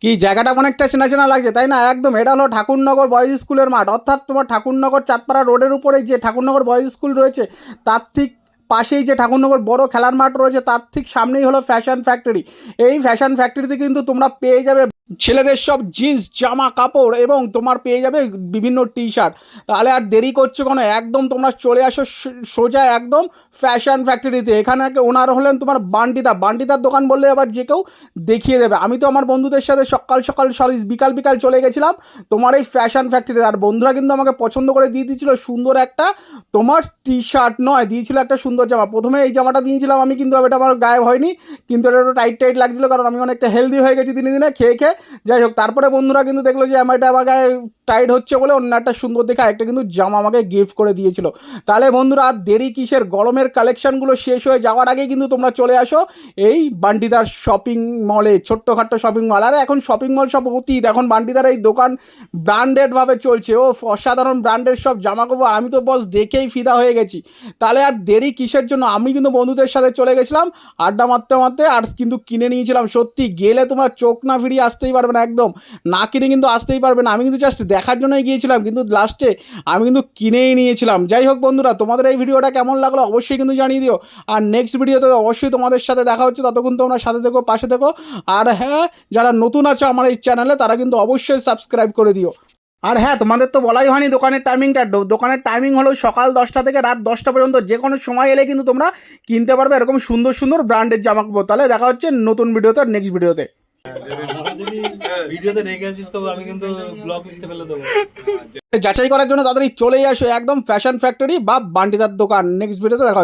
কি জায়গাটা অনেকটা চেনা চেনা লাগছে, তাই না? একদম এটা হলো ঠাকুরনগর বয়েজ স্কুলের মাঠ, অর্থাৎ তোমার ঠাকুরনগর চাঁদপাড়া রোডের উপরেই যে ঠাকুরনগর বয়েজ স্কুল রয়েছে তার ঠিক পাশেই যে ঠাকুরনগর বড় খেলার মাঠ রয়েছে তার ঠিক সামনেই হলো ফ্যাশন ফ্যাক্টরি। এই ফ্যাশন ফ্যাক্টরিতে কিন্তু তোমরা পেয়ে যাবে ছেলেদের সব জিন্স জামা কাপড় এবং তোমার পেয়ে যাবে বিভিন্ন টি শার্ট। তাহলে আর দেরি করছো কেন, একদম তোমরা চলে আসো সোজা একদম ফ্যাশন ফ্যাক্টরিতে। এখানে ওনার হলেন তোমার বান্ডিদা, বান্ডিদার দোকান বললে আবার যে কেউ দেখিয়ে দেবে। আমি তো আমার বন্ধুদের সাথে সকাল সকাল সরি বিকাল বিকাল চলে গেছিলাম তোমার এই ফ্যাশন ফ্যাক্টরি, আর বন্ধুরা কিন্তু আমাকে পছন্দ করে দিয়ে দিয়েছিল সুন্দর একটা তোমার টি শার্ট নয়, দিয়েছিল একটা সুন্দর জামা। প্রথমে এই জামাটা দিয়েছিলাম আমি, কিন্তু এটা আমার গায়ে হয়নি, কিন্তু এটা একটু টাইট টাইট লাগছিলো কারণ আমি অনেকটা হেলদি হয়ে গেছি দিনে দিনে খেয়ে খেয়ে। যাই হোক, তারপরে বন্ধুরা কিন্তু দেখলো যে এটা আমার গায়ে টাইট হচ্ছে বলে অন্য একটা সুন্দর দেখে আরেকটা কিন্তু জামা আমাকে গিফট করে দিয়েছিল। তাহলে বন্ধুরা আর দেরি কিসের, গরমের কালেকশনগুলো শেষ হয়ে যাওয়ার আগেই কিন্তু তোমরা চলে আসো এই বান্ডিদার শপিং মলে, ছোট্টখাট্টো শপিং মল। আর এখন শপিং মল সব অতীত, এখন বান্ডিদার এই দোকান ব্র্যান্ডেডভাবে চলছে। ও অসাধারণ ব্র্যান্ডের সব জামা কাপড়, আমি তো বস দেখেই ফিদা হয়ে গেছি। তাহলে আর দেরি কিসের জন্য, আমি কিন্তু বন্ধুদের সাথে চলে গেছিলাম আড্ডা মারতে মারতে, আর কিন্তু কিনে নিয়েছিলাম। সত্যি গেলে তোমরা চোখ না ফিরিয়ে আসতেই পারবে না, একদম না কিনে কিন্তু আসতেই পারবে না। আমি কিন্তু জাস্ট দেখার জন্যই গিয়েছিলাম, কিন্তু লাস্টে আমি কিন্তু কিনেই নিয়েছিলাম। যাই হোক বন্ধুরা, তোমাদের এই ভিডিওটা কেমন লাগলো অবশ্যই কিন্তু জানিয়ে দিও। আর নেক্সট ভিডিওতে অবশ্যই তোমাদের সাথে দেখা হচ্ছে, ততক্ষণ তোমরা সাথে থেকো, পাশে থেকো। আর হ্যাঁ, যারা নতুন আছো আমার এই চ্যানেলে তারা কিন্তু অবশ্যই সাবস্ক্রাইব করে দিও। আর হ্যাঁ, তোমাদের তো বলাই হয়নি দোকানের টাইমিংটা। দোকানের টাইমিং হলো সকাল 10টা থেকে রাত 10টা পর্যন্ত। যে কোনো সময় এলে কিন্তু তোমরা কিনতে পারবে এরকম সুন্দর সুন্দর ব্র্যান্ডের জামা কাপড়। তাহলে দেখা হচ্ছে নতুন ভিডিওতে, নেক্সট ভিডিওতে। যদি ভিডিওতে রেখে আছিস তো আমি কিন্তু ব্লক লিস্টে ফেলে দেবো। যাচাই করার জন্য তাড়াতাড়ি চলেই আসো একদম ফ্যাশন ফ্যাক্টরি বা বান্ডিদার দোকান। নেক্সট ভিডিওতে দেখা হচ্ছে।